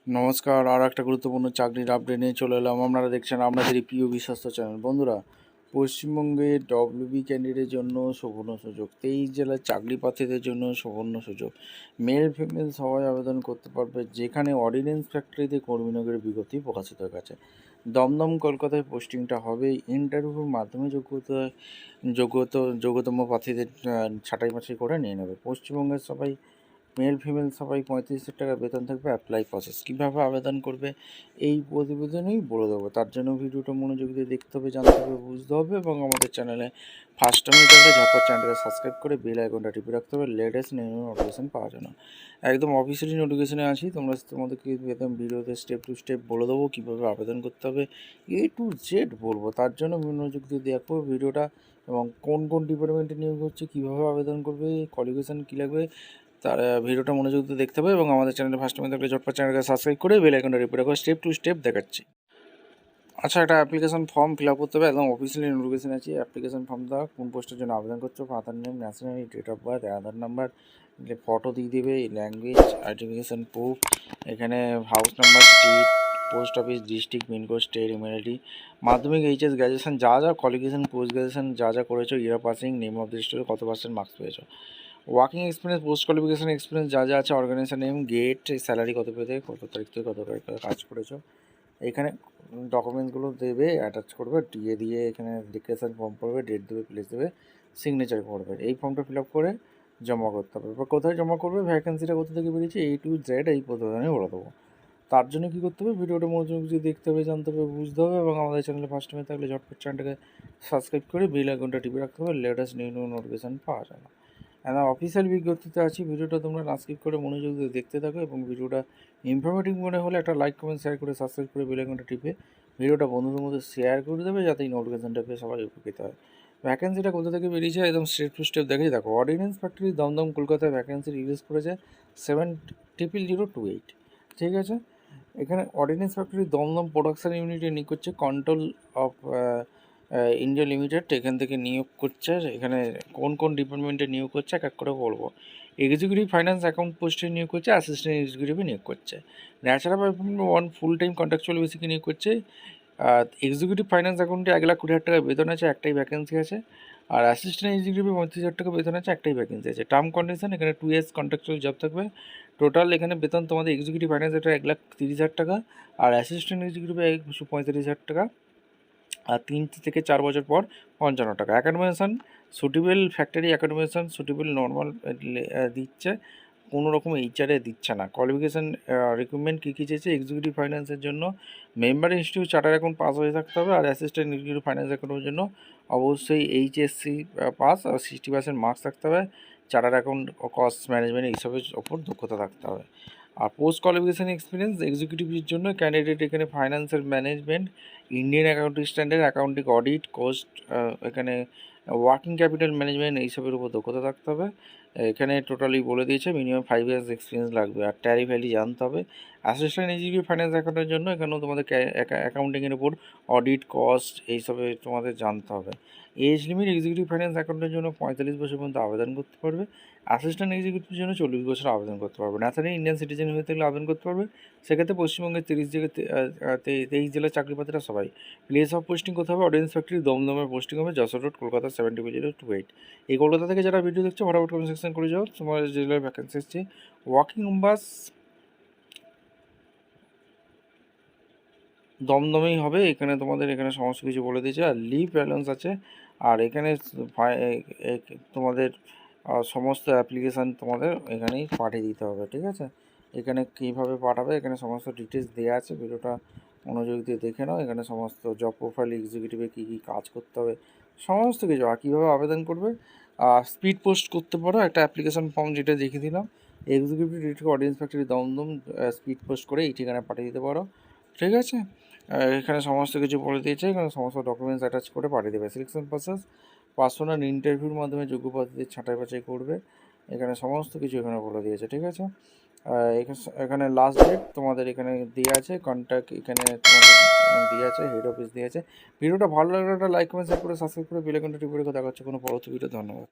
নমস্কার, আরও একটা গুরুত্বপূর্ণ চাকরির আপডেট নিয়ে চলে এলাম। আপনারা দেখছেন আপনাদেরই প্রিয় বিশ্বস্ত চ্যানেল। বন্ধুরা, পশ্চিমবঙ্গে ডব্লিউবি ক্যান্ডিডেটের জন্য সুবর্ণ সুযোগ, 23 জেলার চাকরি প্রার্থীদের জন্য সুবর্ণ সুযোগ। মেল ফিমেল সবাই আবেদন করতে পারবে। যেখানে অর্ডিন্যান্স ফ্যাক্টরিতে কর্মী নিয়োগের বিজ্ঞপ্তি প্রকাশিত হয়ে গেছে। দমদম কলকাতায় পোস্টিংটা হবে। ইন্টারভিউর মাধ্যমে যোগ্যতম প্রার্থীদের ছাঁটাই বাছাই করে নিয়ে নেবে। পশ্চিমবঙ্গের সবাই মেল ফিমেল সবাই 35,000 টাকা বেতন থাকবে। অ্যাপ্লাই প্রসেস কীভাবে আবেদন করবে এই প্রতিবেদনেই বলে দেবো। তার জন্য ভিডিওটা মনোযোগ দিয়ে দেখতে হবে, জানতে হবে, বুঝতে হবে এবং আমাদের চ্যানেলে ফার্স্ট টাইমে থাকলে ঝটপট চ্যানেলটাকে সাবস্ক্রাইব করে বেল আইকনটা টিপে রাখতে হবে লেটেস্ট নিউ নোটিফিকেশন পাওয়ার জন্য। একদম অফিসিয়ালি নোটিফিকেশনে আসি, তোমাদেরকে একদম ভিডিওতে স্টেপ টু স্টেপ বলে দেবো কীভাবে আবেদন করতে হবে, A to Z বলবো। তার জন্য মনোযোগ দিয়ে দেখো ভিডিওটা এবং কোন কোন ডিপার্টমেন্টে নিয়োগ হচ্ছে, কীভাবে আবেদন করবে, কোয়ালিফিকেশান কী লাগবে, তার ভিডিওটা মনোযোগ দিয়ে দেখতে হবে এবং আমাদের চ্যানেলে ফার্স্ট টাইম থাকলে ঝটপট চ্যানেলকে সাবস্ক্রাইব করে বেল আইকনটা টিপে রাখো। স্টেপ টু স্টেপ দেখাচ্ছি। আচ্ছা, একটা অ্যাপ্লিকেশন ফর্ম ফিল আপ করতে হবে। একদম অফিসিয়ালি নোটিফিকেশন আছে। অ্যাপ্লিকেশন ফর্ম দেওয়া, কোন পোস্টের জন্য আবেদন করছো, father name, nationality, date of birth, Aadhaar number, photo দিয়ে দেবে, ল্যাঙ্গুয়েজ, আইডেন্টিফিকেশান প্রুফ, এখানে house number, street, post office, district, pin code, state, email ID, মাধ্যমিক, এইচএস, গ্র্যাজুয়েশন, যা কোয়ালিফিকেশান, পোস্ট গ্র্যাজুয়েশন যা করেছো, year passing, name of the student, কত percent marks পেয়েছো, working experience, post qualification experience যা আছে, organisation name, gate, salary কত পেতে, কত তারিখ থেকে কত তারিখ কাজ করেছো, এখানে ডকুমেন্টসগুলো দেবে, অ্যাটাচ করবে, দিয়ে এখানে ডিক্লারেশন ফর্ম করবে, ডেট দেবে, প্লেস দেবে, সিগনেচার করবে। এই ফর্মটা ফিল আপ করে জমা করতে হবে। এবার কোথায় জমা করবে, ভ্যাকেন্সিটা কোথা থেকে বেরিয়েছে, A to Z এই প্রতিবেদনে বলে দেবো। তার জন্য কী করতে হবে, ভিডিওটা মনোযোগ দিয়ে দেখতে হবে, জানতে হবে, বুঝতে হবে এবং আমাদের চ্যানেলে ফার্স্ট টাইমে থাকলে ঝটপট চ্যানেলটাকে সাবস্ক্রাইব করে বেল আইকনটা টিপে রাখতে হবে, লেটেস্ট নিউ নোটিফিকেশান পাওয়া যায় না। অফিসিয়াল বিজ্ঞপ্তিতে আছি। ভিডিওটা তোমরা না স্কিপ করে মনোযোগ দিয়ে দেখতে থাকো এবং ভিডিওটা ইনফরমেটিভ মনে হলে একটা লাইক, কমেন্ট, শেয়ার করে সাবস্ক্রাইব করে বেল আইকনটা টিপে ভিডিওটা বন্ধুদের মধ্যে শেয়ার করে দেবে, যাতে এই নোটিফিকেশানটা পেয়ে সবাই উপকৃত হয়। ভ্যাকেন্সিটা কোথা থেকে বেরিয়েছে একদম স্টেপ টু স্টেপ দেখেই দেখো। অর্ডিন্যান্স ফ্যাক্টরি দমদম কলকাতায় ভ্যাকেন্সি রিলিজ করেছে 70028। ঠিক আছে, এখানে অর্ডিন্যান্স ফ্যাক্টরি দমদম প্রোডাকশান ইউনিটে নিয়োগ করছে। কন্ট্রোল অফ ইন্ডিয়া লিমিটেড এখান থেকে নিয়োগ করছে। এখানে কোন কোন ডিপার্টমেন্টে নিয়োগ করছে এক এক করে বলবো। এক্সিকিউটিভ ফাইন্যান্স অ্যাকাউন্ট পোস্টে নিয়োগ করছে, অ্যাসিস্ট্যান্ট এক্সিকিউটিভে নিয়োগ করছে। Natural one full time contractual বেসিকে নিয়োগ করছে। এক্সিকিউটিভ ফাইন্যান্স অ্যাকাউন্টে 1,20,000 টাকা বেতন আছে, একটাই ভ্যাকেন্সি আছে। আর অ্যাসিস্ট্যান্ট এক্সিকিউটিভে 35,000 টাকা বেতন আছে, একটাই ভ্যাকেন্সি আছে। টার্ম কন্ডিশন এখানে 2 years কন্ট্রাকচুয়াল জব থাকবে। টোটাল এখানে বেতন তোমাদের এক্সিকিউটিভ ফাইন্যান্স এটা 1,30,000 টাকা, আর অ্যাসিস্ট্যান্ট এক্সিকিউটিভে 1,35,000 টাকা, আর 3 থেকে 4 বছর পর 55 টাকা। অ্যাকাডেমিশন সুটেবল ফ্যাক্টরি অ্যাকাডেমিশন সুটেবল নর্মাল দিচ্ছে, কোনো রকম এইচআরে দিচ্ছে না। কোয়ালিফিকেশান রিক্রুটমেন্ট কী চেয়েছে, এক্সিকিউটিভ ফাইন্যান্সের জন্য member institute charter account pass হয়ে থাকতে হবে, আর অ্যাসিস্ট্যান্ট এক্সিকিউটিভ ফাইন্যান্স অ্যাকাউন্টের জন্য অবশ্যই এইচএসসি পাস আর 60% মার্কস থাকতে হবে। চার্টার অ্যাকাউন্ট, কস্ট ম্যানেজমেন্ট এইসবের ওপর দক্ষতা থাকতে হবে। আর পোস্ট কোয়ালিফিকেশান এক্সপিরিয়েন্স এক্সিকিউটিভের জন্য ক্যান্ডিডেট এখানে financial management, Indian accounting standard, accounting audit, cost, এখানে ওয়ার্কিং ক্যাপিটাল ম্যানেজমেন্ট এইসবের উপর দক্ষতা থাকতে হবে। এখানে টোটালি বলে দিয়েছে মিনিমাম 5 years এক্সপিরিয়েন্স লাগবে, আর ট্যারি ভ্যালি জানতে হবে। অ্যাসিস্ট্যান্ট এক্সিকিউটিভ ফাইন্যান্স অ্যাকাউন্টের জন্য এখানেও তোমাদের অ্যাকাউন্টিংয়ের উপর অডিট, কস্ট এইসবে তোমাদের জানতে হবে। এজ লিমিট এক্সিকিউটিভ ফাইন্যান্স অ্যাকাউন্টের জন্য 45 বছর পর্যন্ত আবেদন করতে পারবে। অ্যাসিস্ট্যান্ট এক্সিকিউটিভের জন্য 40 বছর আবেদন করতে পারবে। ন্যাশনালি ইন্ডিয়ান সিটিজেন হয়ে থাকলে আবেদন করতে পারবে। সেক্ষেত্রে পশ্চিমবঙ্গের 23 জেলার চাকরি প্রার্থীরা সবাই। প্লেস অফ পোস্টিং কোথাও হবে, অর্ডিন্যান্স ফ্যাক্টরি দমদমের পোস্টিং হবে, যশোর রোড, কলকাতা 70028। এই কলকাতা থেকে যারা ভিডিও দেখছো ফটাফট কমেন্ট সেকশন করে যাও তোমার জেলায় ভ্যাকেন্সি এসছে। ওয়ার্কিং বাস দমদমেই হবে। এখানে তোমাদের এখানে সমস্ত কিছু বলে দিয়েছে, আর লিভ ব্যালেন্স আছে। আর এখানে তোমাদের সমস্ত অ্যাপ্লিকেশান তোমাদের এখানেই পাঠিয়ে দিতে হবে। ঠিক আছে, এখানে কীভাবে পাঠাবে এখানে সমস্ত ডিটেলস দেওয়া আছে, ভিডিওটা মনোযোগ দিয়ে দেখে নাও। এখানে সমস্ত জব প্রোফাইল, এক্সিকিউটিভে কী কী কাজ করতে হবে সমস্ত কিছু, আর কীভাবে আবেদন করবে। স্পিড পোস্ট করতে পারো, একটা অ্যাপ্লিকেশান ফর্ম যেটা দেখিয়ে দিলাম, executive director audience factory Dum Dum, speed post করে এই ঠিকানায় পাঠিয়ে দিতে পারো। ঠিক আছে, এখানে সমস্ত কিছু বলে দিয়েছে, এখানে সমস্ত ডকুমেন্টস অ্যাটাচ করে পাঠিয়ে দেবে। সিলেকশন প্রসেস পার্সোনাল ইন্টারভিউর মাধ্যমে যোগ্য প্রার্থীদের ছাঁটাই বাছাই করবে। এখানে সমস্ত কিছু এখানে বলে দিয়েছে। ঠিক আছে, এখানে লাস্ট ডেট তোমাদের এখানে দেওয়া আছে, কন্ট্যাক্ট এখানে তোমাদের দেওয়া আছে, হেড অফিস দেওয়া আছে। ভিডিওটা ভালো লাগলে একটা লাইক, কমেন্ট, শেয়ার করে সাবস্ক্রাইব করে বেল আইকনটা টিপে রেখে দেখা হচ্ছে কোনো পরবর্তী ভিডিও। ধন্যবাদ।